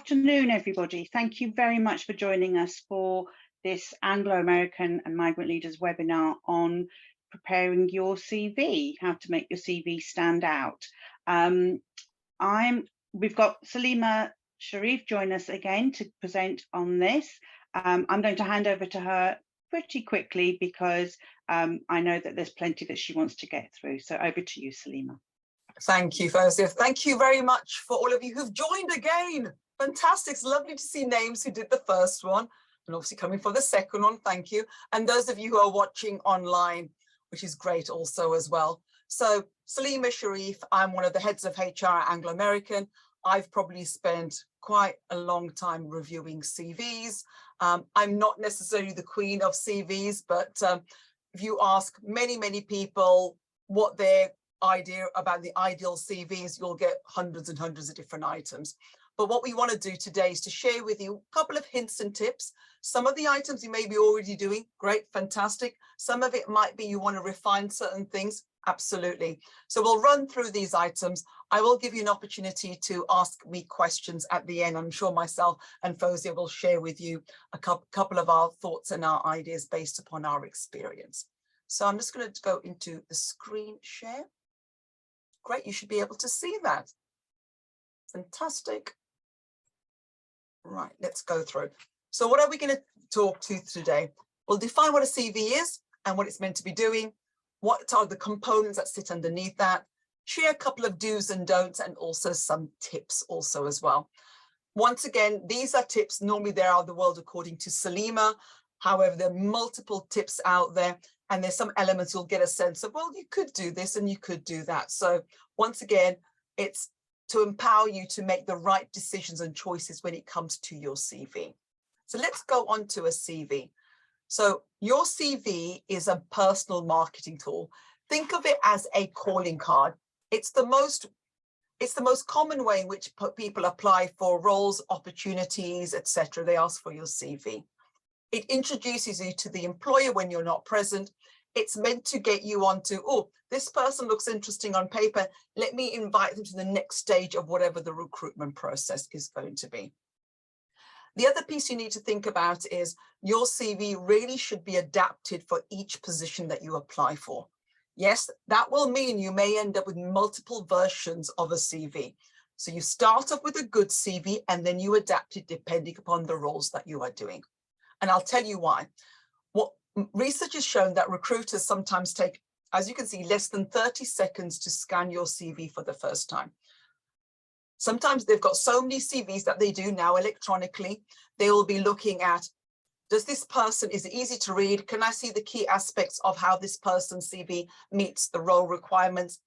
afternoon, everybody. Thank you very much for joining us for this Anglo American and Migrant Leaders webinar on preparing your CV, how to make your CV stand out. We've got Salima Shariff join us again to present on this. I'm going to hand over to her pretty quickly because I know that there's plenty that she wants to get through. So over to you, Salima. Thank you, Fawzia. Thank you very much for all of you who've joined again. Fantastic. It's lovely to see names who did the first one and obviously coming for the second one. Thank you. And those of you who are watching online, which is great also as well. So Salima Shariff, I'm one of the heads of HR at Anglo American. I've probably spent quite a long time reviewing CVs. I'm not necessarily the queen of CVs, but if you ask many people what their idea about the ideal CVs, you'll get hundreds and hundreds of different items. But what we want to do today is to share with you a couple of hints and tips. Some of the items you may be already doing, great, fantastic. Some of it might be you want to refine certain things, absolutely. So we'll run through these items. I will give you an opportunity to ask me questions at the end. I'm sure myself and Fawzia will share with you a couple of our thoughts and our ideas based upon our experience. So I'm just going to go into the screen share. Great, you should be able to see that. Fantastic. Right, let's go through. So what are we going to talk to today? We'll define what a CV is and what it's meant to be doing. What are the components that sit underneath that? Share a couple of do's and don'ts and also some tips also as well. Once again, these are tips. Normally they're out of the world according to Salima. However, there are multiple tips out there. And there's some elements you'll get a sense of, well, you could do this and you could do that. So once again, it's to empower you to make the right decisions and choices when it comes to your CV. So let's go on to a CV. So your CV is a personal marketing tool. Think of it as a calling card. It's the most common way in which people apply for roles, opportunities, etc. They ask for your CV. It introduces you to the employer when you're not present. It's meant to get you onto, oh, this person looks interesting on paper. Let me invite them to the next stage of whatever the recruitment process is going to be. The other piece you need to think about is your CV really should be adapted for each position that you apply for. Yes, that will mean you may end up with multiple versions of a CV. So you start off with a good CV and then you adapt it depending upon the roles that you are doing. And I'll tell you why. What research has shown that recruiters sometimes take, as you can see, less than 30 seconds to scan your CV for the first time. Sometimes they've got so many CVs that they do now electronically. They will be looking at, does this person, is it easy to read? Can I see the key aspects of how this person's CV meets the role requirements?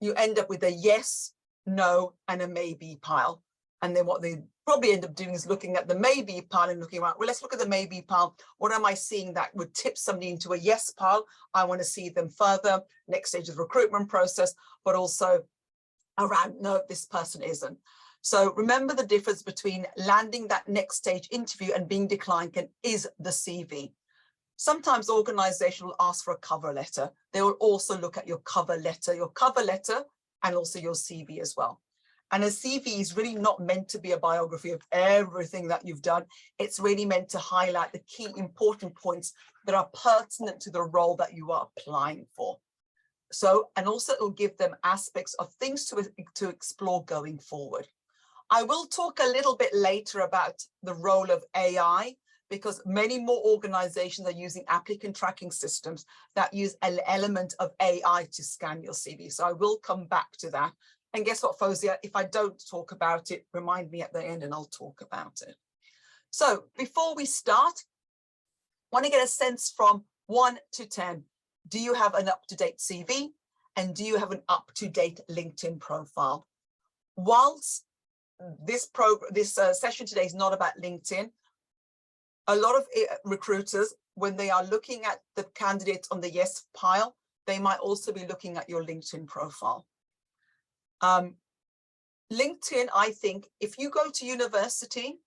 You end up with a yes, no, and a maybe pile. And then what they probably end up doing is looking at the maybe pile and looking around, well, let's look at the maybe pile. What am I seeing that would tip somebody into a yes pile? I want to see them further, next stage of the recruitment process, but also around, no, this person isn't. So remember the difference between landing that next stage interview and being declined is the CV. Sometimes organizations will ask for a cover letter. They will also look at your cover letter and also your CV as well. And a CV is really not meant to be a biography of everything that you've done. It's really meant to highlight the key important points that are pertinent to the role that you are applying for. So, and also it will give them aspects of things to explore going forward. I will talk a little bit later about the role of AI, because many more organizations are using applicant tracking systems that use an element of AI to scan your CV. So I will come back to that. And guess what, Fawzia, if I don't talk about it, remind me at the end and I'll talk about it. So before we start, I want to get a sense from 1 to 10. Do you have an up-to-date CV? And do you have an up-to-date LinkedIn profile? Whilst this session today is not about LinkedIn, a lot of recruiters, when they are looking at the candidates on the yes pile, they might also be looking at your LinkedIn profile. LinkedIn, I think, if you go to university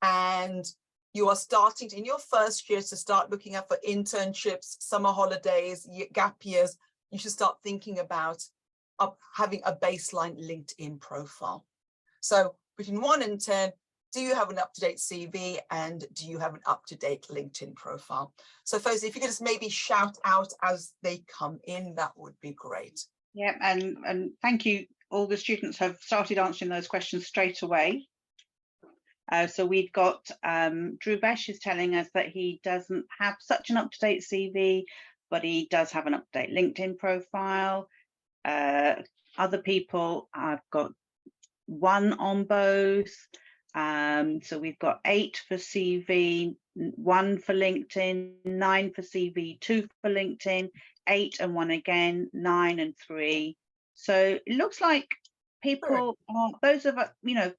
and you are starting in your first year to start looking at for internships, summer holidays, gap years, you should start thinking about having a baseline LinkedIn profile. So between 1 and 10, do you have an up-to-date CV and do you have an up-to-date LinkedIn profile? So folks, if you could just maybe shout out as they come in, that would be great. Yeah, and thank you. All the students have started answering those questions straight away. So we've got Drew Besh is telling us that he doesn't have such an up-to-date CV, but he does have an up-to-date LinkedIn profile. Other people, I've got 1 on both. So we've got 8 for CV, 1 for LinkedIn, 9 for CV, 2 for LinkedIn, 8 and 1 again, 9 and 3. So it looks like people are, those of us,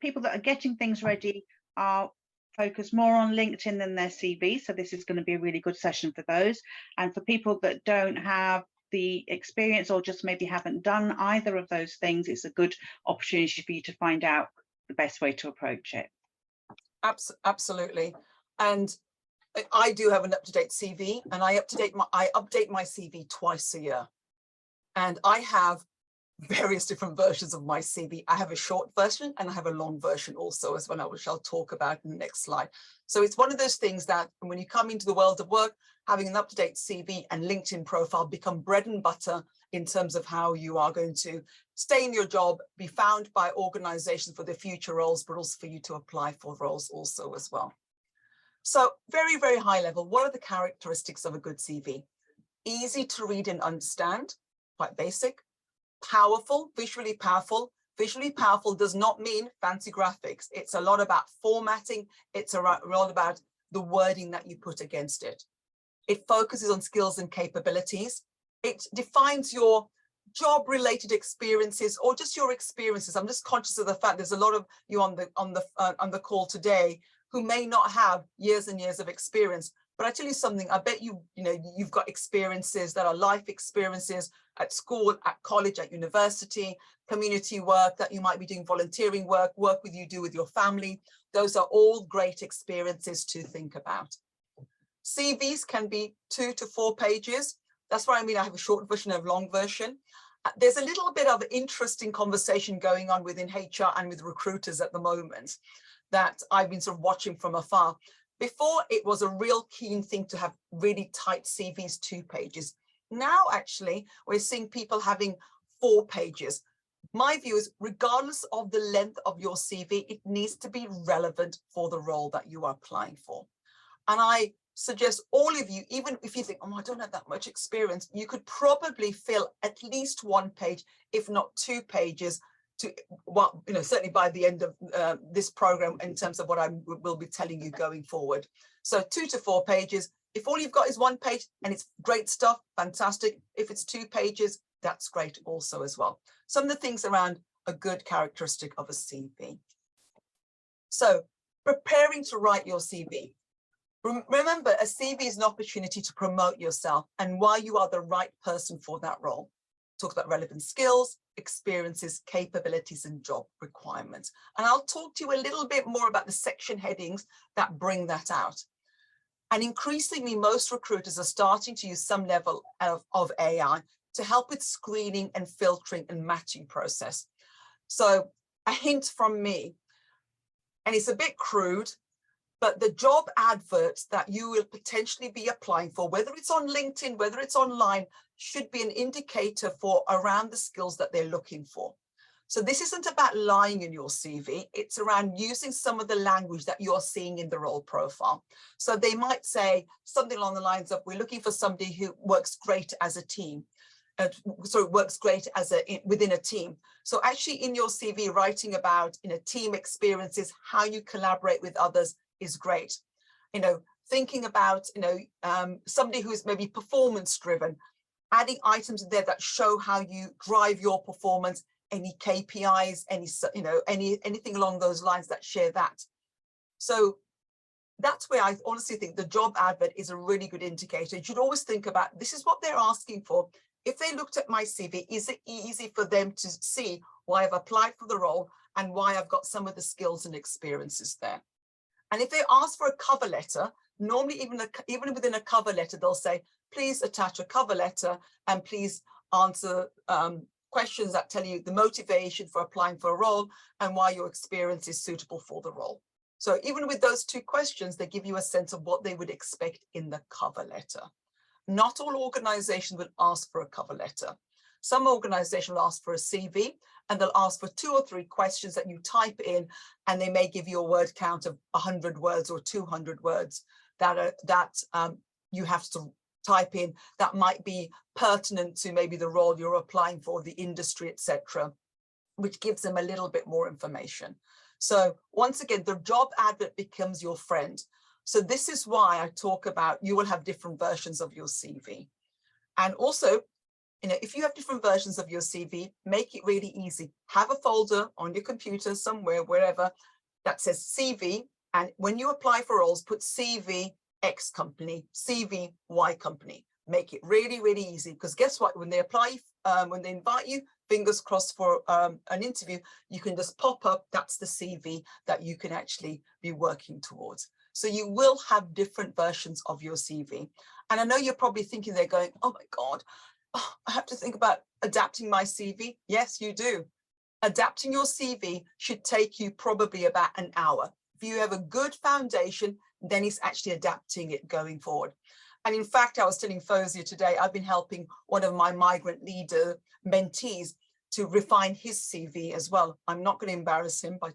people that are getting things ready are focused more on LinkedIn than their CV. So this is going to be a really good session for those. And for people that don't have the experience or just maybe haven't done either of those things, it's a good opportunity for you to find out the best way to approach it. Absolutely. And I do have an up-to-date CV, and I update my CV twice a year. And I have various different versions of my CV. I have a short version and I have a long version also, as well, which I'll talk about in the next slide. So it's one of those things that when you come into the world of work, having an up-to-date CV and LinkedIn profile become bread and butter in terms of how you are going to stay in your job, be found by organizations for their future roles, but also for you to apply for roles also as well. So very, very high level, what are the characteristics of a good CV? Easy to read and understand, quite basic. Powerful, visually powerful. Visually powerful does not mean fancy graphics. It's a lot about formatting. It's a lot about the wording that you put against it. It focuses on skills and capabilities. It defines your job-related experiences or just your experiences. I'm just conscious of the fact there's a lot of you on the call today who may not have years and years of experience. But I tell you something, I bet you've got experiences that are life experiences at school, at college, at university, community work that you might be doing, volunteering work with you do with your family. Those are all great experiences to think about. CVs can be 2 to 4 pages. That's what I mean. I have a short version and a long version. There's a little bit of interesting conversation going on within HR and with recruiters at the moment that I've been sort of watching from afar. Before, it was a real keen thing to have really tight CVs, 2 pages. Now, actually, we're seeing people having 4 pages. My view is, regardless of the length of your CV, it needs to be relevant for the role that you are applying for. And I suggest all of you, even if you think, oh, I don't have that much experience, you could probably fill at least 1 page, if not 2 pages, to what, certainly by the end of this program in terms of what I will be telling you going forward. So 2 to 4 pages. If all you've got is 1 page and it's great stuff, fantastic. If it's 2 pages, that's great also as well. Some of the things around a good characteristic of a CV. So preparing to write your CV. Remember, a CV is an opportunity to promote yourself and why you are the right person for that role. Talk about relevant skills, experiences, capabilities, and job requirements. And I'll talk to you a little bit more about the section headings that bring that out. And increasingly, most recruiters are starting to use some level of AI to help with screening and filtering and matching process. So a hint from me, and it's a bit crude, but the job adverts that you will potentially be applying for, whether it's on LinkedIn, whether it's online, should be an indicator for around the skills that they're looking for. So this isn't about lying in your CV. It's around using some of the language that you're seeing in the role profile. So they might say something along the lines of, we're looking for somebody who works great as a team. Works great as within a team. So actually in your CV, writing about team experiences, how you collaborate with others is great. Thinking about somebody who is maybe performance driven, adding items in there that show how you drive your performance, any KPIs, anything along those lines that share that. So that's where I honestly think the job advert is a really good indicator. You should always think about, this is what they're asking for. If they looked at my CV, is it easy for them to see why I've applied for the role and why I've got some of the skills and experiences there? And if they ask for a cover letter, normally even within a cover letter, they'll say, please attach a cover letter and please answer questions that tell you the motivation for applying for a role and why your experience is suitable for the role. So even with those 2 questions, they give you a sense of what they would expect in the cover letter. Not all organizations will ask for a cover letter. Some organizations will ask for a CV, and they'll ask for 2 or 3 questions that you type in, and they may give you a word count of 100 words or 200 words that you have to type in that might be pertinent to maybe the role you're applying for, the industry, etc., which gives them a little bit more information. So once again, the job advert becomes your friend. So this is why I talk about you will have different versions of your CV. And also, if you have different versions of your CV, make it really easy. Have a folder on your computer somewhere, wherever, that says CV. And when you apply for roles, put CV X company, CV Y company. Make it really, really easy, because guess what? When they apply, when they invite you, fingers crossed for an interview, you can just pop up, that's the CV that you can actually be working towards. So you will have different versions of your CV. And I know you're probably thinking, they're going, oh my God, I have to think about adapting my CV. Yes, you do. Adapting your CV should take you probably about an hour. If you have a good foundation, then it's actually adapting it going forward. And in fact, I was telling Fozia today, I've been helping one of my migrant leader mentees to refine his CV as well. I'm not going to embarrass him by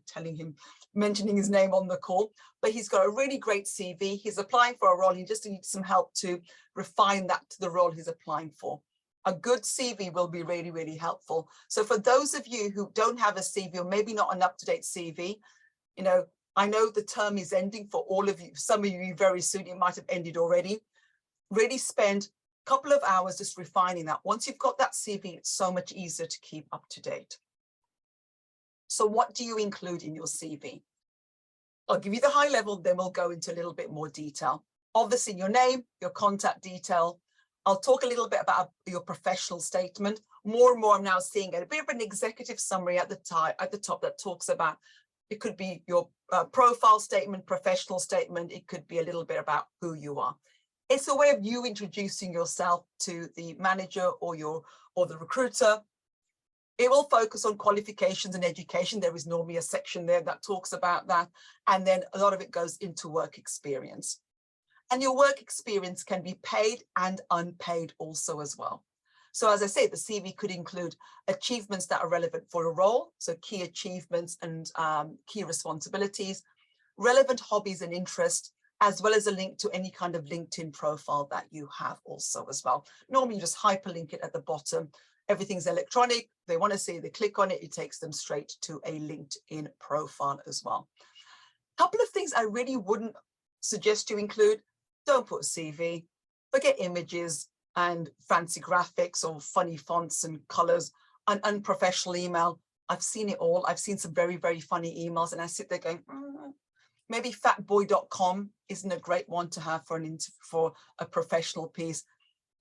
mentioning his name on the call, but he's got a really great CV. He's applying for a role. He just needs some help to refine that to the role he's applying for. A good CV will be really, really helpful. So for those of you who don't have a CV, or maybe not an up-to-date CV, I know the term is ending for all of you. Some of you very soon, it might have ended already. Really spend a couple of hours just refining that. Once you've got that CV, it's so much easier to keep up to date. So what do you include in your CV? I'll give you the high level, then we'll go into a little bit more detail. Obviously, your name, your contact detail. I'll talk a little bit about your professional statement. More and more, I'm now seeing a bit of an executive summary at the top that talks about, it could be your profile statement, professional statement. It could be a little bit about who you are. It's a way of you introducing yourself to the manager or the recruiter. It will focus on qualifications and education. There is normally a section there that talks about that. And then a lot of it goes into work experience. And your work experience can be paid and unpaid also as well. So as I say, the CV could include achievements that are relevant for a role, so key achievements and key responsibilities, relevant hobbies and interests, as well as a link to any kind of LinkedIn profile that you have also as well. Normally you just hyperlink it at the bottom. Everything's electronic. They want to see, they click on it, it takes them straight to a LinkedIn profile as well. A couple of things I really wouldn't suggest you include. Don't put a CV, forget images and fancy graphics or funny fonts and colors, an unprofessional email. I've seen it all. I've seen some very, very funny emails, and I sit there going, maybe fatboy.com isn't a great one to have for a professional piece.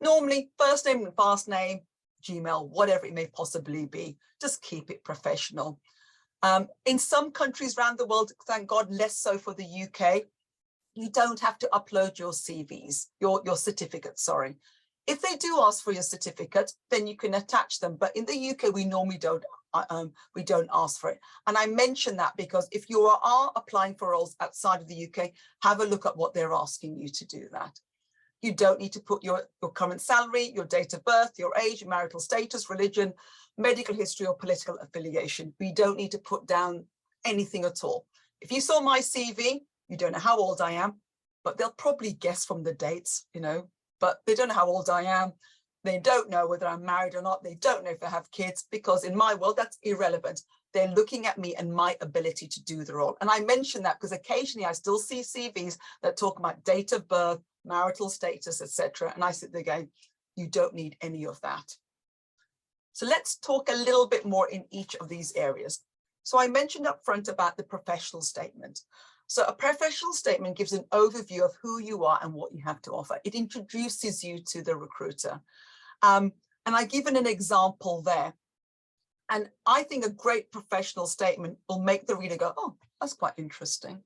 Normally, first name and last name, Gmail, whatever it may possibly be, just keep it professional. In some countries around the world, thank God, less so for the UK, you don't have to upload your CVs, your certificates, sorry. If they do ask for your certificate, then you can attach them. But in the UK, we normally don't ask for it. And I mention that because if you are applying for roles outside of the UK, have a look at what they're asking you to do that. You don't need to put your current salary, your date of birth, your age, marital status, religion, medical history, or political affiliation. We don't need to put down anything at all. If you saw my CV, you don't know how old I am, but they'll probably guess from the dates, but they don't know how old I am. They don't know whether I'm married or not. They don't know if I have kids, because in my world, that's irrelevant. They're looking at me and my ability to do the role. And I mention that because occasionally I still see CVs that talk about date of birth, marital status, etc. And I sit there going, you don't need any of that. So let's talk a little bit more in each of these areas. So I mentioned up front about the professional statement. So a professional statement gives an overview of who you are and what you have to offer. It introduces you to the recruiter. And I've given an example there. And I think a great professional statement will make the reader go, oh, that's quite interesting.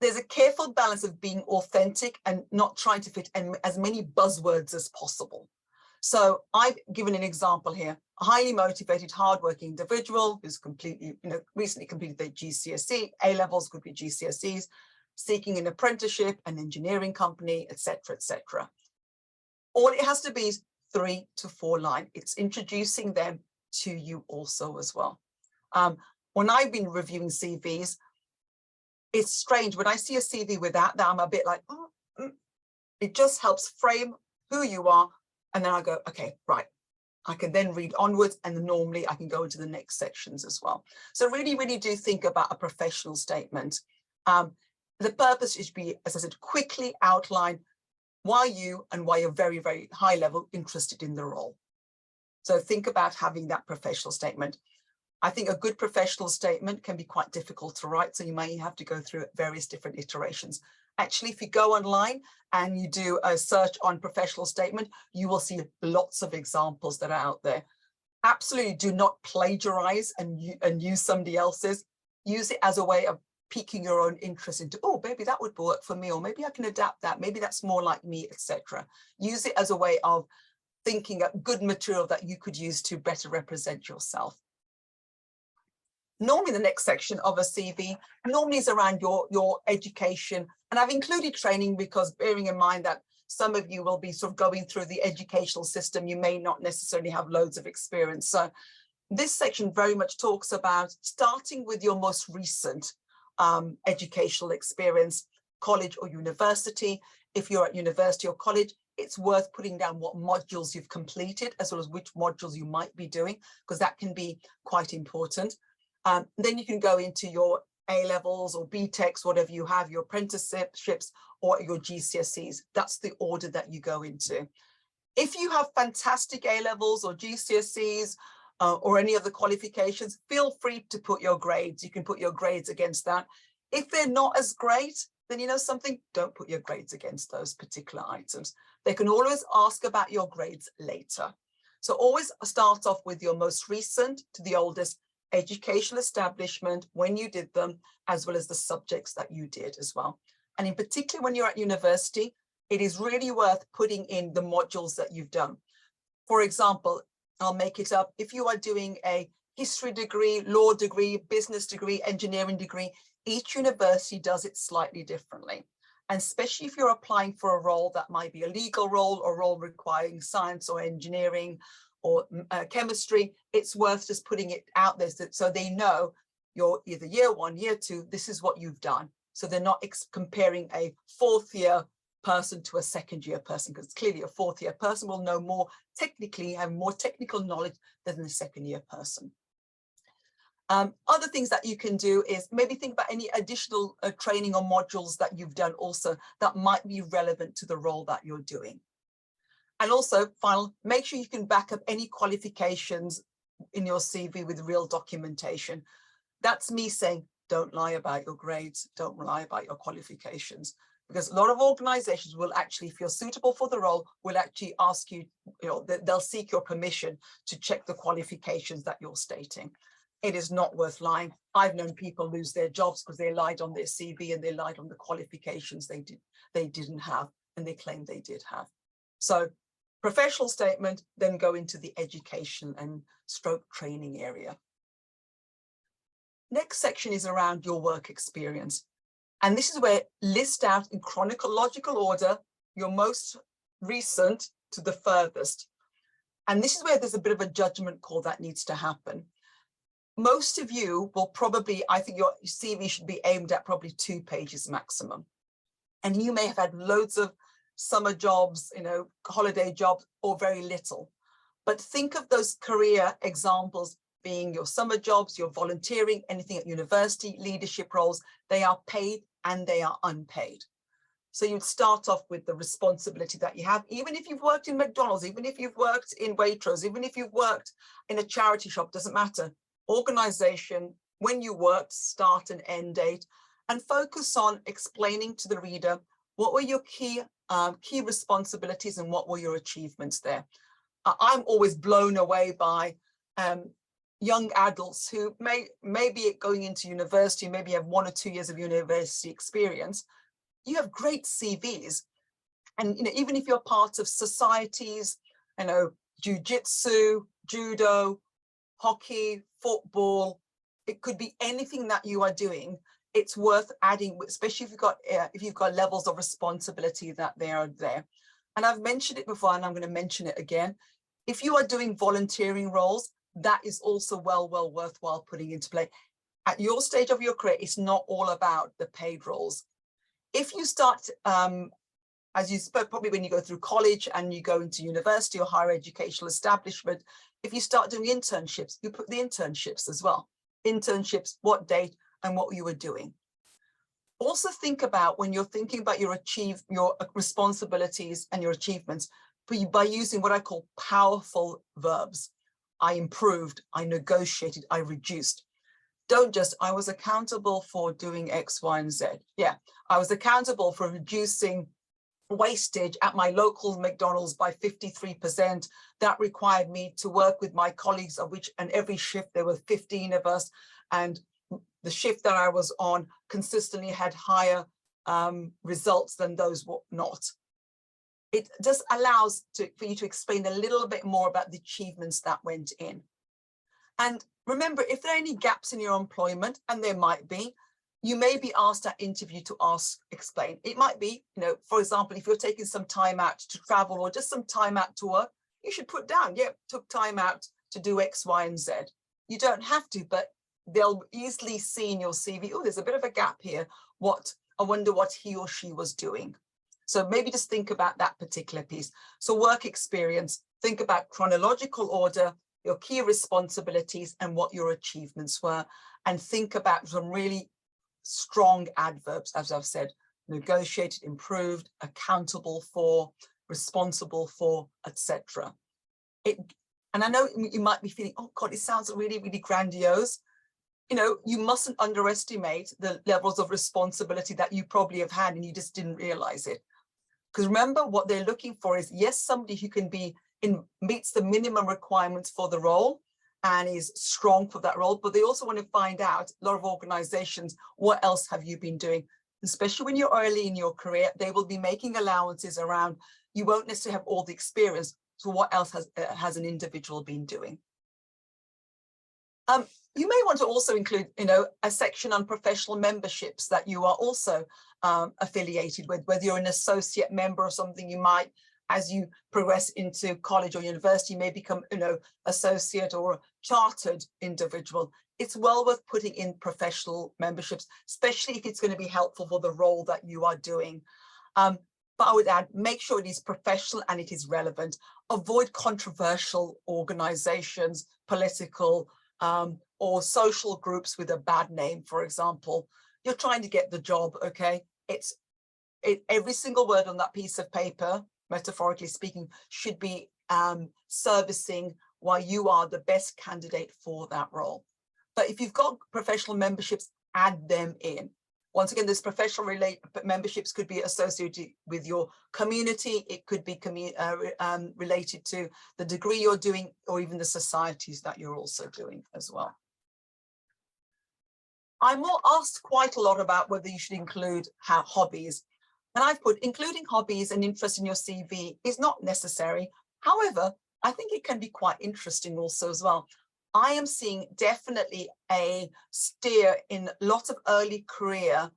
There's a careful balance of being authentic and not trying to fit in as many buzzwords as possible. So I've given an example here, a highly motivated, hardworking individual who's completely, recently completed their GCSE, A-levels could be GCSEs, seeking an apprenticeship, an engineering company, etc., etc. All it has to be is 3 to 4 lines. It's introducing them to you also as well. When I've been reviewing CVs, it's strange. When I see a CV without that, I'm a bit like, it just helps frame who you are. And then I go, okay, right. I can then read onwards, and then normally I can go into the next sections as well. So really, really do think about a professional statement. The purpose is to be, as I said, quickly outline why you and why you're very, very high level interested in the role. So think about having that professional statement. I think a good professional statement can be quite difficult to write, so you may have to go through various different iterations. Actually, if you go online and you do a search on professional statement, you will see lots of examples that are out there. Absolutely do not plagiarize and use somebody else's. Use it as a way of piquing your own interest into, oh, maybe that would work for me, or maybe I can adapt that. Maybe that's more like me, etc. Use it as a way of thinking of good material that you could use to better represent yourself. Normally the next section of a CV normally is around your education. And I've included training because bearing in mind that some of you will be sort of going through the educational system, you may not necessarily have loads of experience. So this section very much talks about starting with your most recent educational experience, college or university. If you're at university or college, it's worth putting down what modules you've completed, as well as which modules you might be doing, because that can be quite important. Then you can go into your A-levels or BTECs, whatever you have, your apprenticeships or your GCSEs. That's the order that you go into. If you have fantastic A-levels or GCSEs or any other qualifications, feel free to put your grades. You can put your grades against that. If they're not as great, then you know something, don't put your grades against those particular items. They can always ask about your grades later. So always start off with your most recent to the oldest educational establishment, when you did them, as well as the subjects that you did as well. And in particular, when you're at university, it is really worth putting in the modules that you've done. For example, I'll make it up. If you are doing a history degree, law degree, business degree, engineering degree, each university does it slightly differently. And especially if you're applying for a role that might be a legal role or a role requiring science or engineering or chemistry, it's worth just putting it out there so they know you're either year 1, year 2, this is what you've done. So they're not comparing a 4th year person to a 2nd year person, because clearly a 4th year person will know more technically, have more technical knowledge than a 2nd year person. Other things that you can do is maybe think about any additional training or modules that you've done also that might be relevant to the role that you're doing. And also, final, make sure you can back up any qualifications in your CV with real documentation. That's me saying, don't lie about your grades, don't lie about your qualifications, because a lot of organizations will actually, if you're suitable for the role, will actually ask you, they'll seek your permission to check the qualifications that you're stating. It is not worth lying. I've known people lose their jobs because they lied on their CV and they lied on the qualifications they didn't have and they claimed they did have. So professional statement, then go into the education and stroke training area. Next section is around your work experience. And this is where list out in chronological order, your most recent to the furthest. And this is where there's a bit of a judgment call that needs to happen. Most of you will probably, I think your CV should be aimed at probably 2 pages maximum. And you may have had loads of summer jobs, holiday jobs, or very little. But think of those career examples being your summer jobs, your volunteering, anything at university, leadership roles. They are paid and they are unpaid. So you'd start off with the responsibility that you have, even if you've worked in McDonald's, even if you've worked in Waitrose, even if you've worked in a charity shop, doesn't matter. Organization, when you worked, start and end date, and focus on explaining to the reader what were your key responsibilities and what were your achievements there. I'm always blown away by young adults who may be going into university, maybe have 1 or 2 years of university experience. You have great CVs. And even if you're part of societies, you know, jiu-jitsu, judo, hockey, football. It could be anything that you are doing. It's worth adding, especially if you've got levels of responsibility that they are there. And I've mentioned it before, and I'm going to mention it again. If you are doing volunteering roles, that is also well worthwhile putting into play. At your stage of your career, it's not all about the paid roles. If you start, as you spoke, probably when you go through college and you go into university or higher educational establishment, if you start doing internships, you put the internships as well. Internships, what date and what you were doing. Also think about when you're thinking about your responsibilities and your achievements, by using what I call powerful verbs. I improved, I negotiated, I reduced. Don't just, I was accountable for doing X, Y, and Z. Yeah, I was accountable for reducing wastage at my local McDonald's by 53%. That required me to work with my colleagues, of which, and every shift there were 15 of us, and the shift that I was on consistently had higher results than those were not. It just allows for you to explain a little bit more about the achievements that went in. And remember, if there are any gaps in your employment, and there might be, you may be asked at interview to explain. It might be, you know, for example, if you're taking some time out to travel or just some time out to work, you should put down, yeah, took time out to do X, Y, and Z. You don't have to, but they'll easily see in your CV, oh, there's a bit of a gap here. I wonder what he or she was doing. So maybe just think about that particular piece. So work experience, think about chronological order, your key responsibilities and what your achievements were, and think about some really strong adverbs, as I've said: negotiated, improved, accountable for, responsible for, etc. And I know you might be feeling, oh God, it sounds really, really grandiose. You know, you mustn't underestimate the levels of responsibility that you probably have had and you just didn't realize it. Because remember, what they're looking for is, yes, somebody who can meets the minimum requirements for the role and is strong for that role, but they also want to find out, a lot of organizations, what else have you been doing? Especially when you're early in your career, they will be making allowances around, you won't necessarily have all the experience, so what else has an individual been doing? You may want to also include, you know, a section on professional memberships that you are also affiliated with, whether you're an associate member or something. You might, as you progress into college or university, you may become, you know, associate or a chartered individual. It's well worth putting in professional memberships, especially if it's going to be helpful for the role that you are doing. But I would add, make sure it is professional and it is relevant. Avoid controversial organizations, political, or social groups with a bad name, for example. You're trying to get the job, okay? Every single word on that piece of paper, metaphorically speaking, should be servicing why you are the best candidate for that role. But if you've got professional memberships, add them in. Once again, this professional memberships could be associated with your community. It could be related to the degree you're doing, or even the societies that you're also doing as well. I'm asked quite a lot about whether you should include hobbies. And I've put, including hobbies and interest in your CV is not necessary. However, I think it can be quite interesting also as well. I am seeing definitely a steer in lots of early career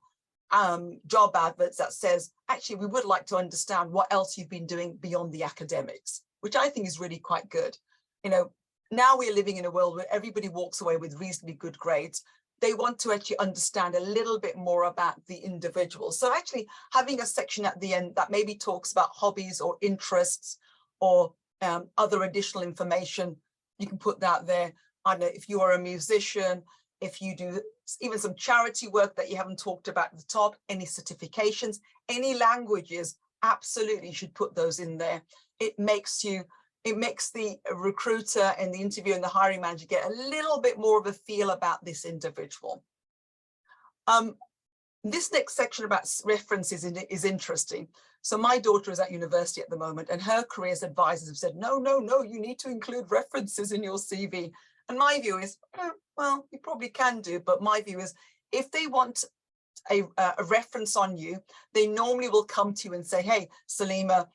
job adverts that says, actually, we would like to understand what else you've been doing beyond the academics, which I think is really quite good. You know, now we're living in a world where everybody walks away with reasonably good grades. They want to actually understand a little bit more about the individual. So actually having a section at the end that maybe talks about hobbies or interests or other additional information, you can put that there. I don't know, if you are a musician, if you do even some charity work that you haven't talked about at the top, any certifications, any languages, absolutely you should put those in there. It makes the recruiter and the interviewer and the hiring manager get a little bit more of a feel about this individual. This next section about references is interesting. So my daughter is at university at the moment, and her careers advisors have said, no, you need to include references in your CV. And my view is, well, you probably can do, but my view is, if they want a reference on you, they normally will come to you and say, hey, Salima,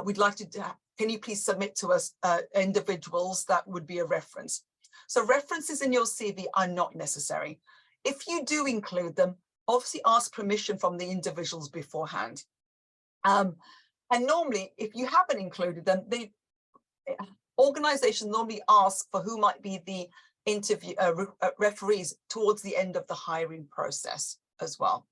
we'd like to can you please submit to us individuals that would be a reference? So references in your CV are not necessary. If you do include them, obviously ask permission from the individuals beforehand. And normally, if you haven't included them, the organizations normally ask for who might be the interview referees towards the end of the hiring process as well.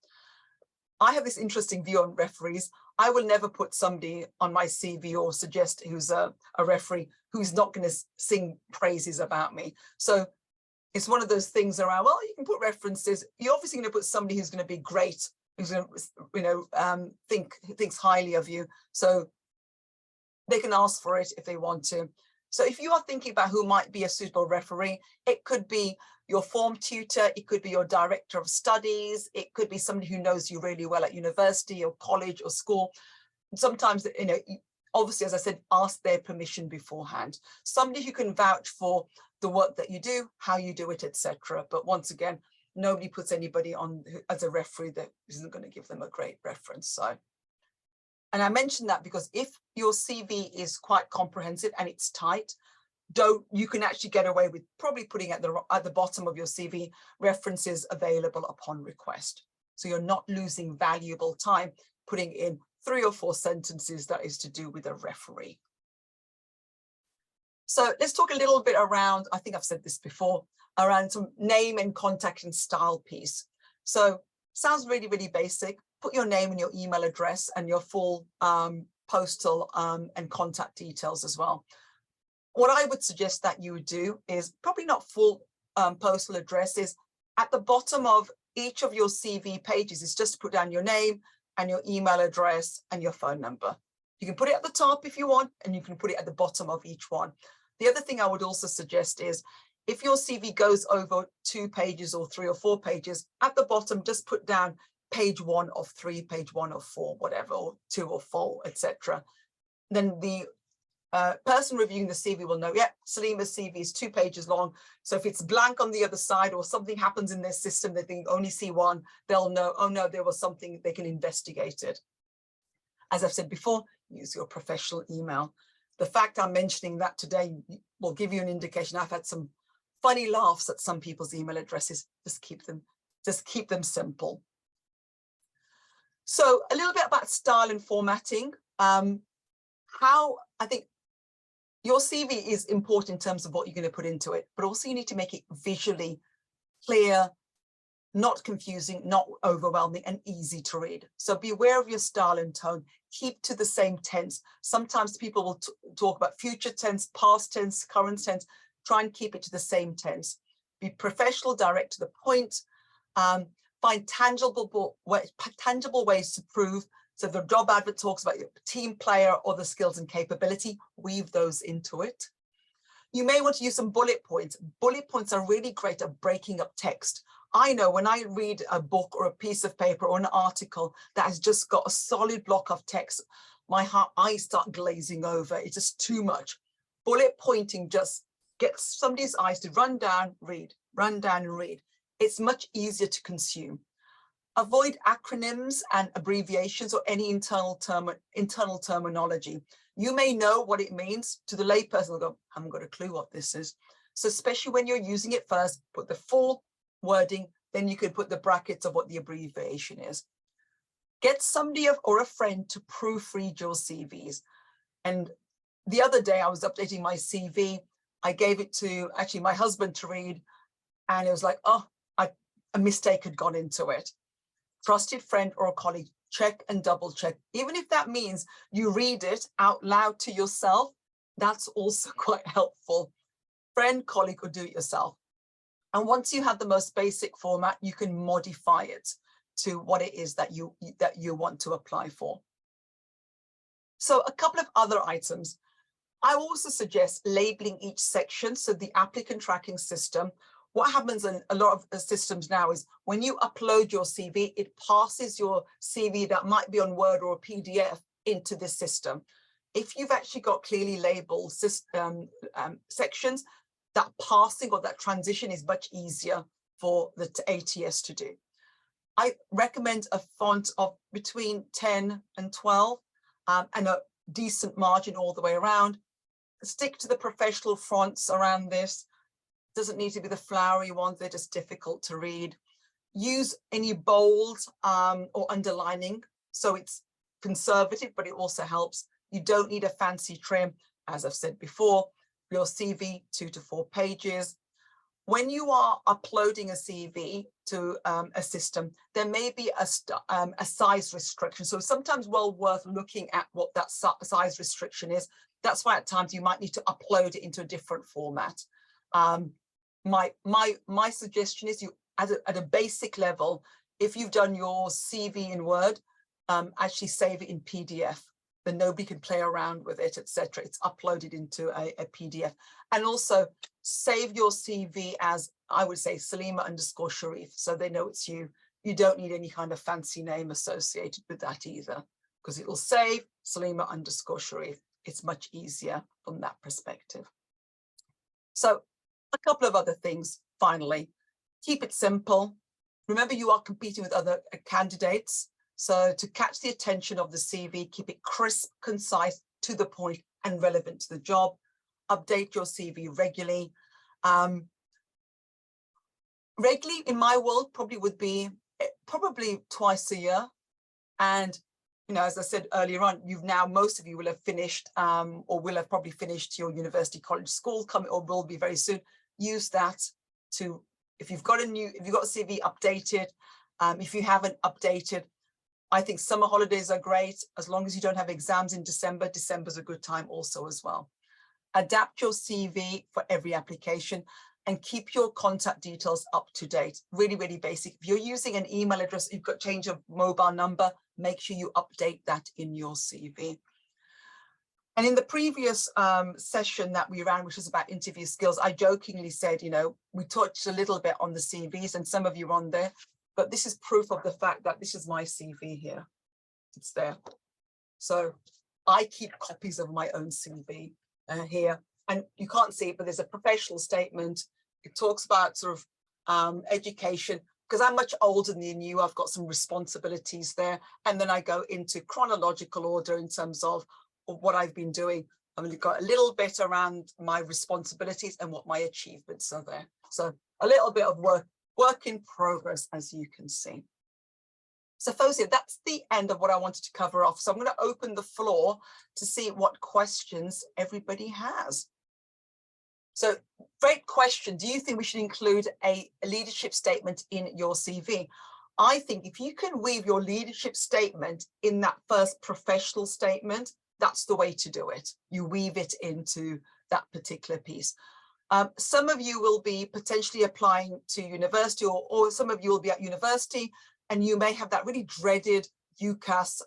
I have this interesting view on referees. I will never put somebody on my CV or suggest who's a referee who's not going to sing praises about me. So it's one of those things around, well, you can put references. You're obviously going to put somebody who's going to be great, who's going to, thinks highly of you. So they can ask for it if they want to. So if you are thinking about who might be a suitable referee, it could be your form tutor, it could be your director of studies, it could be somebody who knows you really well at university or college or school. And sometimes, obviously, as I said, ask their permission beforehand. Somebody who can vouch for the work that you do, how you do it, etc. But once again, nobody puts anybody on as a referee that isn't going to give them a great reference. So, and I mentioned that because if your CV is quite comprehensive and it's tight, you can actually get away with probably putting at the bottom of your CV references available upon request. So you're not losing valuable time putting in 3 or 4 sentences that is to do with a referee. So let's talk a little bit around, I think I've said this before, around some name and contact and style piece. So sounds really, really basic. Put your name and your email address and your full postal and contact details as well. What I would suggest that you would do is probably not full postal addresses. At the bottom of each of your CV pages is just put down your name and your email address and your phone number. You can put it at the top if you want, and you can put it at the bottom of each one. The other thing I would also suggest is if your CV goes over 2 pages or 3 or 4 pages, at the bottom, just put down page 1 of 3, page 1 of 4, whatever, or 2 or 4, etc. Then the person reviewing the CV will know, yeah, Salima's CV is 2 pages long. So if it's blank on the other side or something happens in their system that they only see 1, they'll know, oh no, there was something, they can investigate it. As I've said before, use your professional email. The fact I'm mentioning that today will give you an indication. I've had some funny laughs at some people's email addresses. Just keep them simple. So a little bit about style and formatting. How I think your CV is important in terms of what you're going to put into it, but also you need to make it visually clear, not confusing, not overwhelming, and easy to read. So be aware of your style and tone. Keep to the same tense. Sometimes people will talk about future tense, past tense, current tense. Try and keep it to the same tense. Be professional, direct to the point. Find tangible ways to prove. So if the job advert talks about your team player or the skills and capability, weave those into it. You may want to use some bullet points. Bullet points are really great at breaking up text. I know when I read a book or a piece of paper or an article that has just got a solid block of text, my eyes start glazing over. It's just too much. Bullet pointing just gets somebody's eyes to run down, read, run down and read. It's much easier to consume. Avoid acronyms and abbreviations or any internal terminology. You may know what it means. To the layperson, they'll go, I haven't got a clue what this is. So especially when you're using it first, put the full wording, then you could put the brackets of what the abbreviation is. Get somebody or a friend to proofread your CVs. And the other day I was updating my CV. I gave it to actually my husband to read, and it was like, oh, a mistake had gone into it. Trusted friend or a colleague, check and double check. Even if that means you read it out loud to yourself, that's also quite helpful. Friend, colleague, or do it yourself. And once you have the most basic format, you can modify it to what it is that you want to apply for. So a couple of other items. I also suggest labeling each section. So the applicant tracking system, what happens in a lot of systems now is when you upload your CV, it passes your CV that might be on Word or a PDF into this system. If you've actually got clearly labeled sections, that passing or that transition is much easier for the ATS to do. I recommend a font of between 10 and 12 and decent margin all the way around. Stick to the professional fonts around this. Doesn't need to be the flowery ones, they're just difficult to read. Use any bold or underlining, so it's conservative, but it also helps. You don't need a fancy trim, as I've said before. Your CV, 2 to 4 pages. When you are uploading a CV to a system, there may be a size restriction. So sometimes well worth looking at what that size restriction is. That's why at times you might need to upload it into a different format. My suggestion is you, at a basic level, if you've done your CV in Word, actually save it in PDF. Then nobody can play around with it, etc. It's uploaded into a PDF. And also save your CV as, I would say, Salima_Shariff, so they know it's you. You don't need any kind of fancy name associated with that either, because it will save Salima_Shariff. It's much easier from that perspective. So a couple of other things, finally. Keep it simple. Remember, you are competing with other candidates. So to catch the attention of the CV, keep it crisp, concise, to the point, and relevant to the job. Update your CV regularly. Regularly, in my world, probably would be twice a year. And, you know, as I said earlier on, most of you will have finished or will have probably finished your university, college, school, coming or will be very soon. Use that to, if you've got a CV, update it. If you haven't updated, I think summer holidays are great. As long as you don't have exams in December, December's a good time also as well. Adapt your CV for every application and keep your contact details up to date. Really, really basic. If you're using an email address, you've got change of mobile number, make sure you update that in your CV. And in the previous session that we ran, which was about interview skills, I jokingly said, you know, we touched a little bit on the CVs and some of you are on there, but this is proof of the fact that this is my CV here. It's there. So I keep copies of my own CV here, and you can't see it, but there's a professional statement. It talks about sort of education, because I'm much older than you, I've got some responsibilities there. And then I go into chronological order in terms of what I've been doing. I've got a little bit around my responsibilities and what my achievements are there. So a little bit of work in progress, as you can see. So Fozia, that's the end of what I wanted to cover off. So I'm going to open the floor to see what questions everybody has. So great question. Do you think we should include a leadership statement in your CV? I think if you can weave your leadership statement in that first professional statement, that's the way to do it. You weave it into that particular piece. Some of you will be potentially applying to university, or some of you will be at university, and you may have that really dreaded UCAS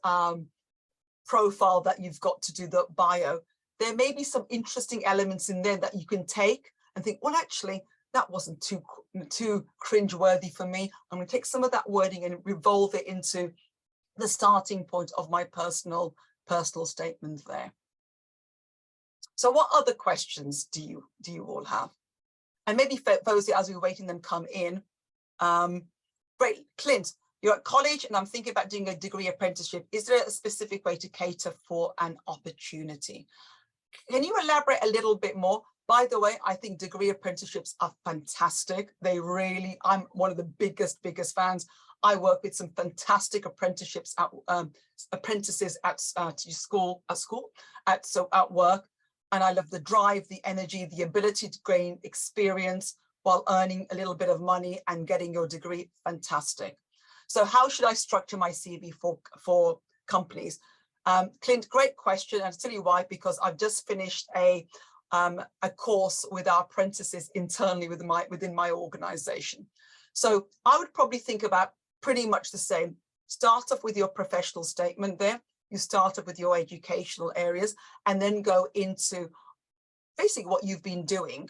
profile that you've got to do the bio. There may be some interesting elements in there that you can take and think, well, actually, that wasn't too cringe-worthy for me. I'm going to take some of that wording and revolve it into the starting point of my personal statement there. So what other questions do you all have? And maybe Fozia, as we're waiting them come in, great, Clint, you're at college and I'm thinking about doing a degree apprenticeship. Is there a specific way to cater for an opportunity? Can you elaborate a little bit more? By the way, I think degree apprenticeships are fantastic. They really, I'm one of the biggest fans. I work with some fantastic apprenticeships at apprentices at work, and I love the drive, the energy, the ability to gain experience while earning a little bit of money and getting your degree. Fantastic. So how should I structure my CV for companies? Clint, great question, and I'll tell you why, because I've just finished a course with our apprentices internally within my organization. So I would probably think about pretty much the same. Start off with your professional statement there. You start off with your educational areas and then go into basically what you've been doing.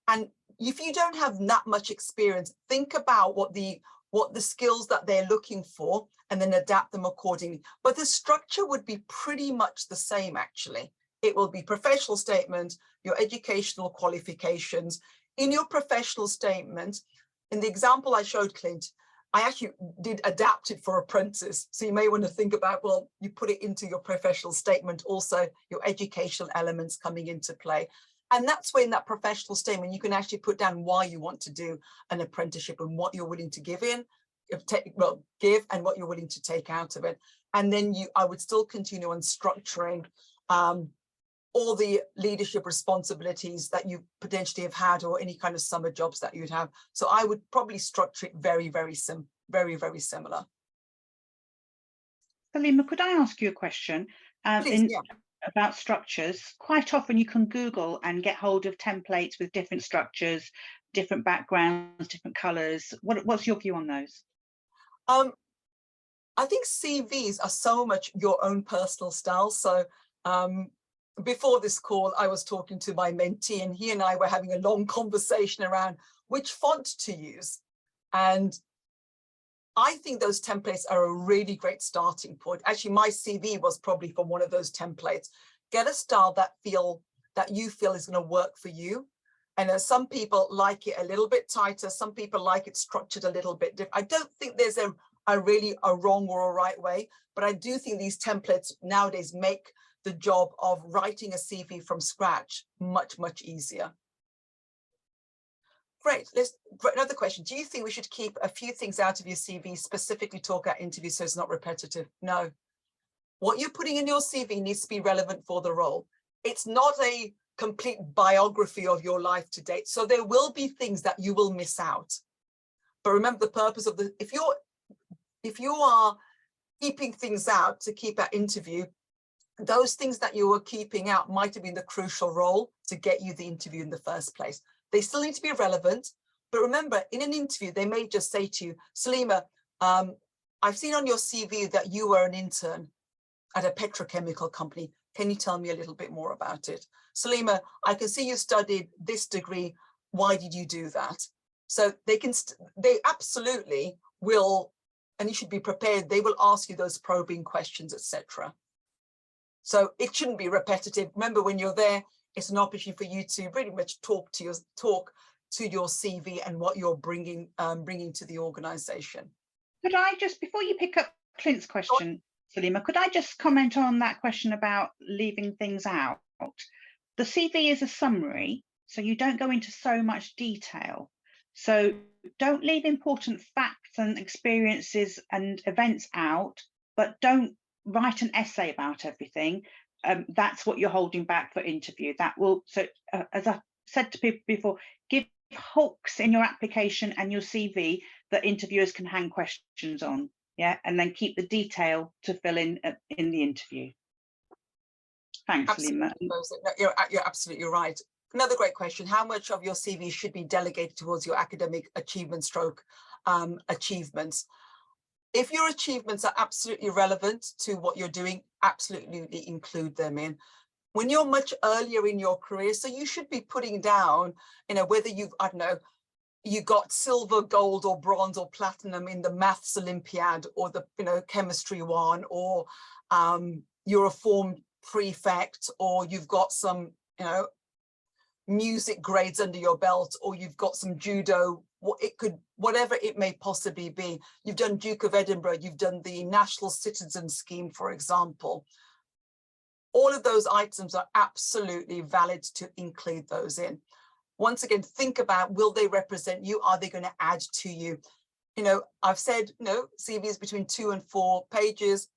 And if you don't have that much experience, think about what the skills that they're looking for and then adapt them accordingly. But the structure would be pretty much the same, actually. It will be professional statement, your educational qualifications. In your professional statement, in the example I showed, Clint, I actually did adapt it for apprentices. So you may want to think about, well, you put it into your professional statement, also your educational elements coming into play. And that's when that professional statement, you can actually put down why you want to do an apprenticeship and what you're willing to give and what you're willing to take out of it. And then I would still continue on structuring all the leadership responsibilities that you potentially have had, or any kind of summer jobs that you'd have. So I would probably structure it very, very similar. Salima, could I ask you a question? Please, yeah. About structures? Quite often you can Google and get hold of templates with different structures, different backgrounds, different colours. What's your view on those? I think CVs are so much your own personal style. So before this call, I was talking to my mentee, and he and I were having a long conversation around which font to use. And I think those templates are a really great starting point. Actually, my CV was probably from one of those templates. Get a style that you feel is going to work for you. And some people like it a little bit tighter. Some people like it structured a little bit different. I don't think there's a really wrong or a right way, but I do think these templates nowadays make the job of writing a CV from scratch much, much easier. Great. Another question. Do you think we should keep a few things out of your CV, specifically talk about interviews so it's not repetitive? No. What you're putting in your CV needs to be relevant for the role. It's not a complete biography of your life to date. So there will be things that you will miss out. But remember, the purpose of if you are keeping things out to keep that interview, those things that you were keeping out might have been the crucial role to get you the interview in the first place. They still need to be relevant, but remember, in an interview, they may just say to you, Salima, I've seen on your CV that you were an intern at a petrochemical company. Can you tell me a little bit more about it? Salima, I can see you studied this degree. Why did you do that? So they absolutely will, and you should be prepared. They will ask you those probing questions, etc. So it shouldn't be repetitive. Remember, when you're there, it's an opportunity for you to pretty much talk to your CV and what you're bringing to the organization. Could I just, before you pick up Clint's question, Salima, could I just comment on that question about leaving things out? The CV is a summary, so you don't go into so much detail. So don't leave important facts and experiences and events out, but don't write an essay about everything. That's what you're holding back for interview. That will, so as I said to people before, give hooks in your application and your CV that interviewers can hang questions on, yeah, and then keep the detail to fill in the interview. Thanks, Salima. You're absolutely right. Another great question: how much of your CV should be delegated towards your academic achievement achievements? If your achievements are absolutely relevant to what you're doing, absolutely include them in. When you're much earlier in your career, so you should be putting down, whether you've, I don't know, you got silver, gold, or bronze, or platinum in the maths Olympiad, or the chemistry one, or you're a form prefect, or you've got some music grades under your belt, or you've got some judo, whatever it may possibly be. You've done Duke of Edinburgh, you've done the National Citizen Scheme, for example. All of those items are absolutely valid to include those in. Once again, think about, will they represent you? Are they going to add to you? I've said, CVs between 2 and 4 pages.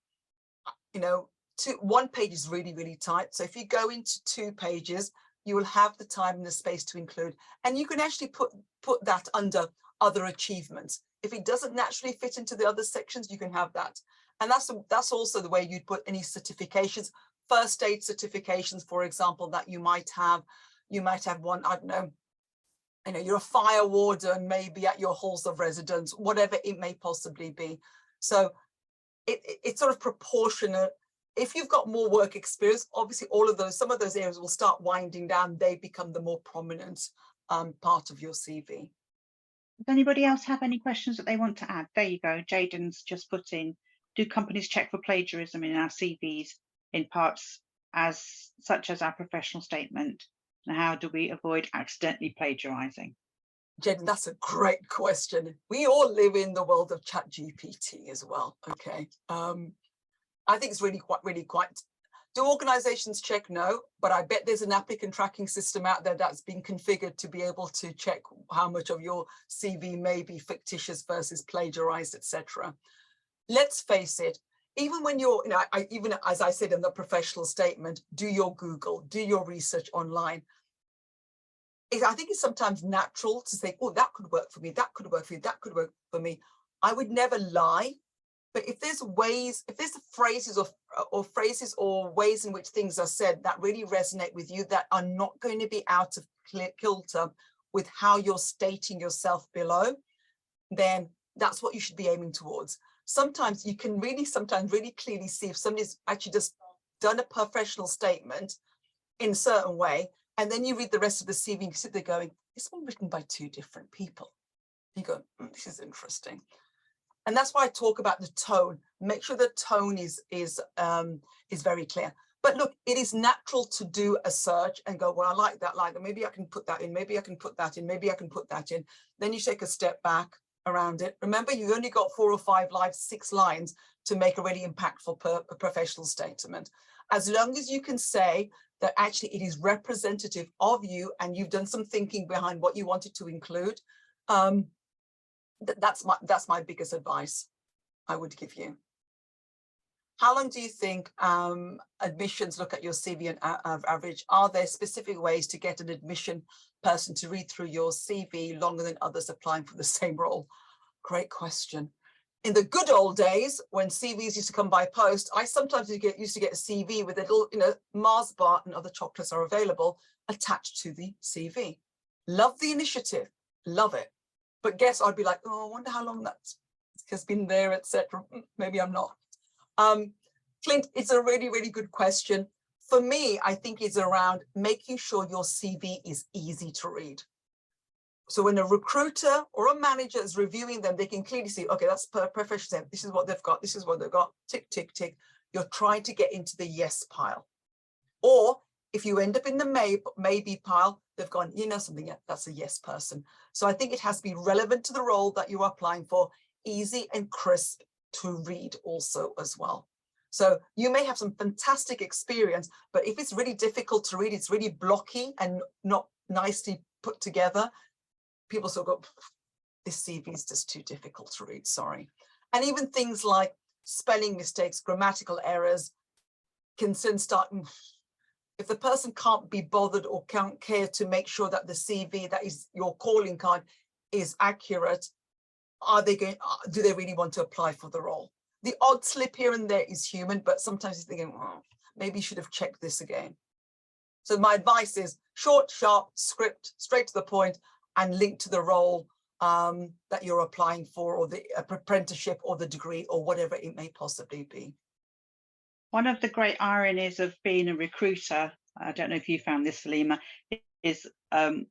1 page is really, really tight. So if you go into 2 pages, you will have the time and the space to include, and you can actually put that under other achievements. If it doesn't naturally fit into the other sections, you can have that. And that's also the way you'd put any certifications, first aid certifications, for example, that you might have. You might have one, I don't know, you're a fire warden, maybe at your halls of residence, whatever it may possibly be. So it's sort of proportionate. If you've got more work experience, obviously some of those areas will start winding down. They become the more prominent part of your CV. Does anybody else have any questions that they want to add? There you go. Jaden's just put in, do companies check for plagiarism in our CVs in parts such as our professional statement? And how do we avoid accidentally plagiarizing? Jen, that's a great question. We all live in the world of Chat GPT as well. Okay. I think it's really quite. Do organizations check? No, but I bet there's an applicant tracking system out there that's been configured to be able to check how much of your CV may be fictitious versus plagiarized, etc. Let's face it, even when you're, even as I said in the professional statement, do your Google, do your research online. I think it's sometimes natural to say, oh, that could work for me, that could work for you, that could work for me. I would never lie. But if there's ways, if there's phrases or ways in which things are said that really resonate with you, that are not going to be out of kilter with how you're stating yourself below, then that's what you should be aiming towards. Sometimes you can really clearly see if somebody's actually just done a professional statement in a certain way, and then you read the rest of the CV and you sit there going, it's been written by two different people. You go, this is interesting. And that's why I talk about the tone. Make sure the tone is very clear. But look, it is natural to do a search and go, well, I like that. Maybe I can put that in. Maybe I can put that in. Maybe I can put that in. Then you take a step back around it. Remember, you only got 4 or 5 lines, 6 lines to make a really impactful professional statement. As long as you can say that actually it is representative of you and you've done some thinking behind what you wanted to include, that's my biggest advice I would give you. How long do you think admissions look at your CV and average? Are there specific ways to get an admission person to read through your CV longer than others applying for the same role? Great question. In the good old days, when CVs used to come by post, I sometimes used to get a CV with a little, Mars bar and other chocolates are available attached to the CV. Love the initiative, love it. But guess I'd be like, oh, I wonder how long that has been there, etc. Maybe I'm not. Clint, it's a really, really good question. For me, I think it's around making sure your CV is easy to read. So when a recruiter or a manager is reviewing them, they can clearly see, okay, that's professional. This is what they've got. This is what they've got. Tick, tick, tick. You're trying to get into the yes pile. Or if you end up in the maybe pile, they've gone, something, that's a yes person. So I think it has to be relevant to the role that you're applying for, easy and crisp to read also as well. So you may have some fantastic experience, but if it's really difficult to read, it's really blocky and not nicely put together, people sort of go, this CV is just too difficult to read, sorry. And even things like spelling mistakes, grammatical errors can soon start. If the person can't be bothered or can't care to make sure that the CV, that is your calling card, is accurate, do they really want to apply for the role? The odd slip here and there is human, but sometimes you're thinking, oh, maybe you should have checked this again. So my advice is short, sharp, script, straight to the point, and link to the role that you're applying for, or the apprenticeship or the degree or whatever it may possibly be. One of the great ironies of being a recruiter, I don't know if you found this, Salima, is the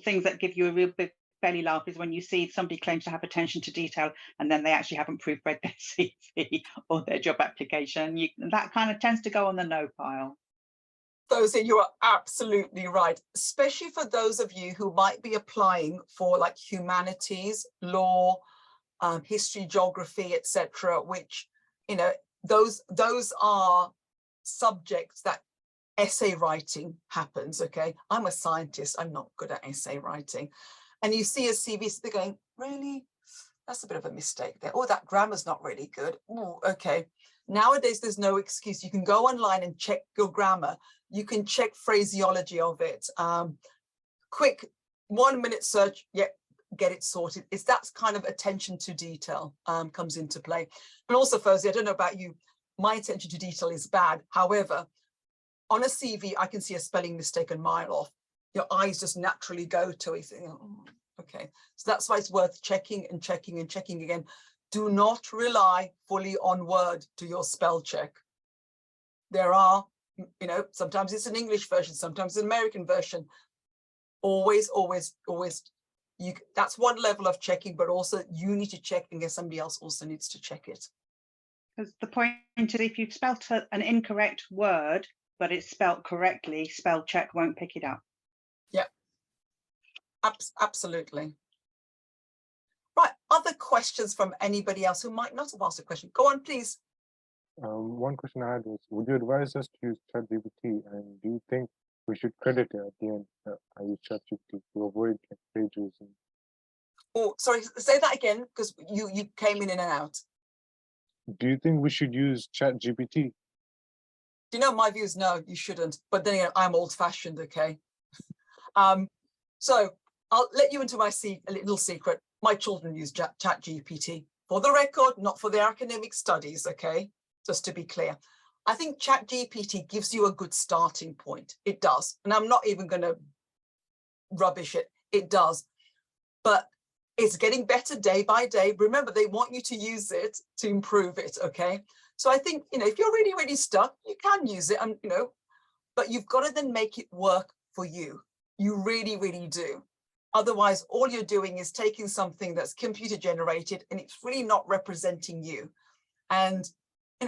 things that give you a real big belly laugh is when you see somebody claims to have attention to detail and then they actually haven't proofread their CV or their job application. That kind of tends to go on the no pile. Rosie, you are absolutely right, especially for those of you who might be applying for like humanities, law, history, geography, etc., which, those are subjects that essay writing happens. Okay, I'm a scientist, I'm not good at essay writing. And you see a CV, so they're going, really? That's a bit of a mistake there. Oh, that grammar's not really good. Oh, okay. Nowadays, there's no excuse. You can go online and check your grammar. You can check phraseology of it. Quick 1-minute search, get it sorted. It's that kind of attention to detail comes into play. And also, Fosie, I don't know about you, my attention to detail is bad. However, on a CV, I can see a spelling mistake a mile off. Your eyes just naturally go to it. Oh, okay. So that's why it's worth checking and checking and checking again. Do not rely fully on Word to your spell check. There are, sometimes it's an English version, sometimes an American version. Always, that's one level of checking, but also you need to check, and somebody else also needs to check it. Because the point is, if you've spelt an incorrect word, but it's spelt correctly, spell check won't pick it up. Yeah. Absolutely. Right, other questions from anybody else who might not have asked a question? Go on, please. One question I had was, would you advise us to use ChatGPT, and do you think we should credit it at the end that I use ChatGPT to avoid plagiarism? Oh, sorry, say that again, because you came in and out. Do you think we should use ChatGPT? You know, my view is no, you shouldn't. But then again, I'm old-fashioned, okay? So I'll let you into my a little secret. My children use ChatGPT. For the record, not for their academic studies, okay? Just to be clear. I think ChatGPT gives you a good starting point. It does. And I'm not even going to rubbish it. It does. But it's getting better day by day. Remember, they want you to use it to improve it, okay? So I think, you know, if you're really, really stuck, you can use it, and you know, but you've got to then make it work for you. You really, really do. Otherwise, all you're doing is taking something that's computer generated and it's really not representing you. And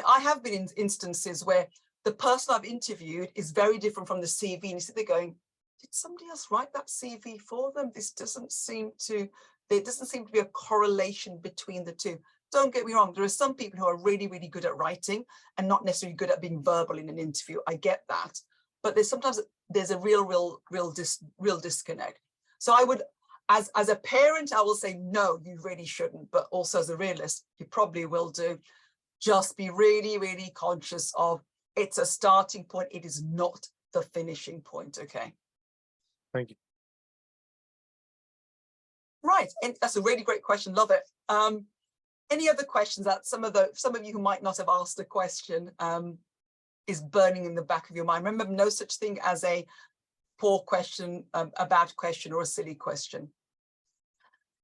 I have been in instances where the person I've interviewed is very different from the CV, and you sit there going, did somebody else write that CV for them? This doesn't seem to, there doesn't seem to be a correlation between the two. Don't get me wrong, there are some people who are really, really good at writing and not necessarily good at being verbal in an interview. I get that. But there's sometimes there's a real disconnect. So I would, as a parent, I will say, no, you really shouldn't. But also as a realist, you probably will do. Just be really, really conscious of it's a starting point. It is not the finishing point. Okay. Thank you. Right. And that's a really great question. Love it. Any other questions that some of you who might not have asked a question is burning in the back of your mind? Remember, no such thing as a poor question, a bad question, or a silly question.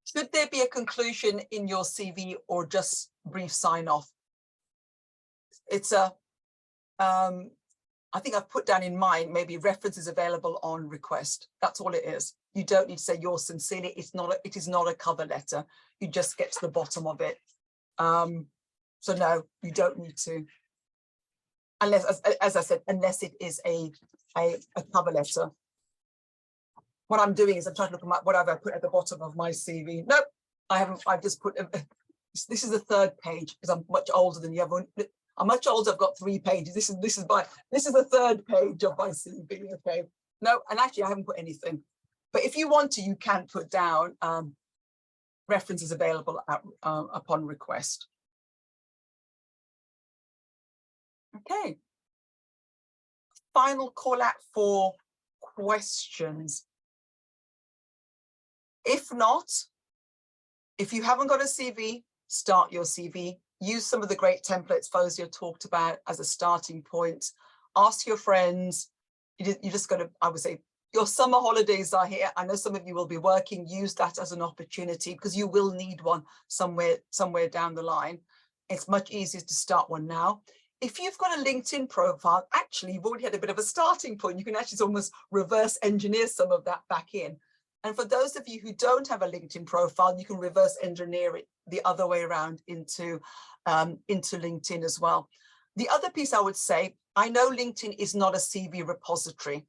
Should there be a conclusion in your CV or just brief sign off? It's a, I think I've put down in mine, maybe references available on request. That's all it is. You don't need to say yours sincerely. It is not a cover letter. You just get to the bottom of it. So no, you don't need to. Unless, as I said, unless it is a cover letter. What I'm doing is I'm trying to look at what have I put at the bottom of my CV. Nope, I haven't. I've just put, this is the third page because I'm much older than the other one. I'm much older. I've got 3 pages. This is the third page of my CV. Okay. No, and actually I haven't put anything. But if you want to, you can put down references available upon request. Okay. Final call out for questions. If not, if you haven't got a CV, start your CV. Use some of the great templates Fozia talked about as a starting point. Ask your friends. You just got to, I would say, your summer holidays are here. I know some of you will be working. Use that as an opportunity because you will need one somewhere down the line. It's much easier to start one now. If you've got a LinkedIn profile, actually, you've already had a bit of a starting point. You can actually almost reverse engineer some of that back in. And for those of you who don't have a LinkedIn profile, you can reverse engineer it the other way around into LinkedIn as well. The other piece I would say, I know LinkedIn is not a CV repository.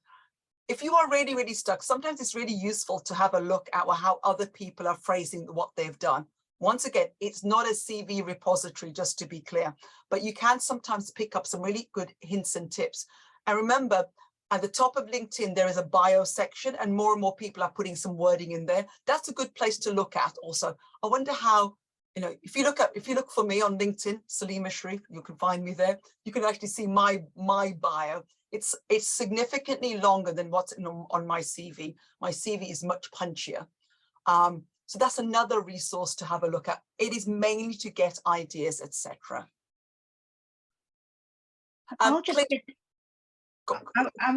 If you are really, really stuck, sometimes it's really useful to have a look at how other people are phrasing what they've done. Once again, it's not a CV repository, just to be clear, but you can sometimes pick up some really good hints and tips. And remember, at the top of LinkedIn, there is a bio section and more people are putting some wording in there. That's a good place to look at also. I wonder how, you know, if you look for me on LinkedIn, Salima Shariff, you can find me there. You can actually see my bio. It's significantly longer than what's on my CV. My CV is much punchier. So that's another resource to have a look at. It is mainly to get ideas, etc. I was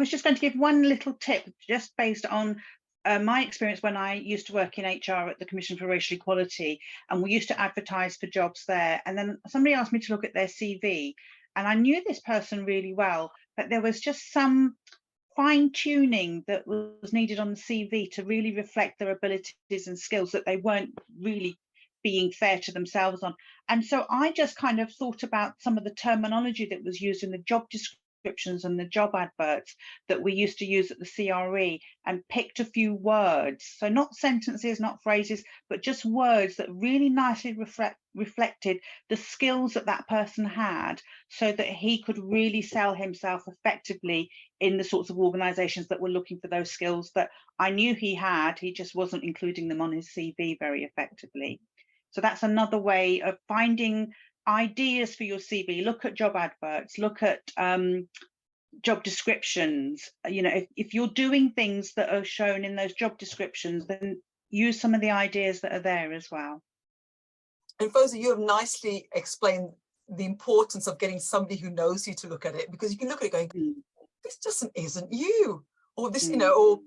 just going to give one little tip, just based on my experience when I used to work in HR at the Commission for Racial Equality, and we used to advertise for jobs there. And then somebody asked me to look at their CV, and I knew this person really well, but there was just some fine tuning that was needed on the CV to really reflect their abilities and skills that they weren't really being fair to themselves on. And so I just kind of thought about some of the terminology that was used in the job description descriptions and the job adverts that we used to use at the CRE and picked a few words. So not sentences, not phrases, but just words that really nicely reflected the skills that that person had, so that he could really sell himself effectively in the sorts of organisations that were looking for those skills that I knew he had. He just wasn't including them on his CV very effectively. So that's another way of finding ideas for your CV. Look at job adverts, look at job descriptions. You know, if you're doing things that are shown in those job descriptions, then use some of the ideas that are there as well. And Fawzia, you have nicely explained the importance of getting somebody who knows you to look at it, because you can look at it going, this just isn't you, or this, you know, or,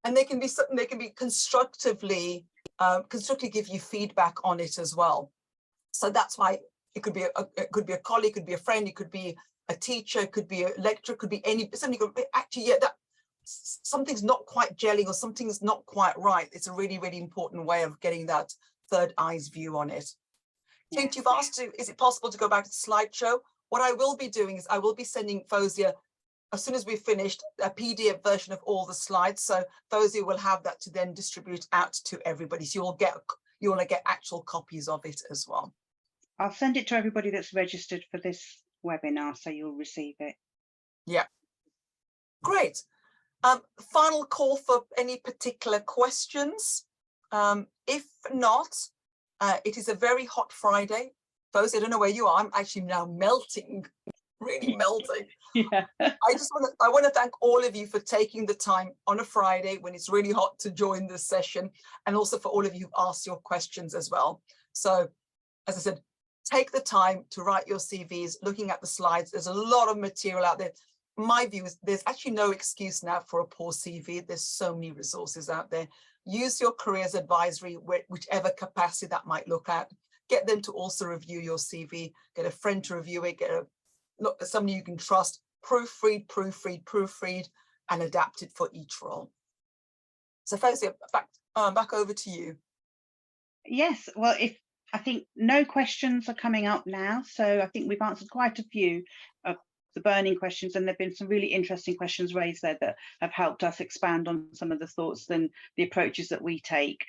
and they can be something, they can be constructively give you feedback on it as well. So that's why it could be a colleague, it could be a friend, it could be a teacher, it could be a lecturer, it could be somebody could be, actually, yeah, that something's not quite gelling or something's not quite right. It's a really, really important way of getting that third eyes view on it. Clint, you've asked, is it possible to go back to the slideshow? What I will be doing is I will be sending Fawzia, as soon as we've finished, a PDF version of all the slides. So Fawzia will have that to then distribute out to everybody. So you will get actual copies of it as well. I'll send it to everybody that's registered for this webinar, so you'll receive it. Yeah, great. Final call for any particular questions. If not, it is a very hot Friday. Fawzia, I don't know where you are. I'm actually now melting, really melting. Yeah. I want to thank all of you for taking the time on a Friday when it's really hot to join this session, and also for all of you who asked your questions as well. So, as I said, take the time to write your CVs, looking at the slides. There's a lot of material out there. My view is there's actually no excuse now for a poor CV. There's so many resources out there. Use your careers advisory, whichever capacity that might look at. Get them to also review your CV. Get a friend to review it. Get somebody you can trust. Proofread, and adapt it for each role. So, Fawzia, back over to you. Yes, well, I think no questions are coming up now, so I think we've answered quite a few of the burning questions, and there have been some really interesting questions raised there that have helped us expand on some of the thoughts and the approaches that we take.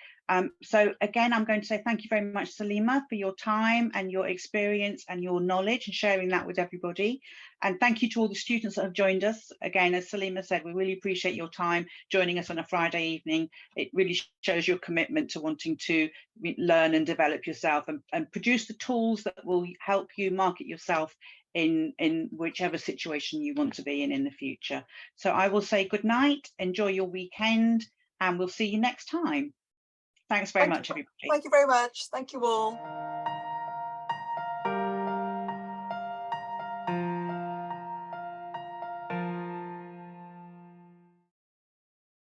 So again, I'm going to say thank you very much, Salima, for your time and your experience and your knowledge and sharing that with everybody. And thank you to all the students that have joined us. Again, as Salima said, we really appreciate your time joining us on a Friday evening. It really shows your commitment to wanting to learn and develop yourself and produce the tools that will help you market yourself in whichever situation you want to be in the future. So I will say good night, enjoy your weekend, and we'll see you next time. Thanks very much, everybody. Thank you very much. Thank you all.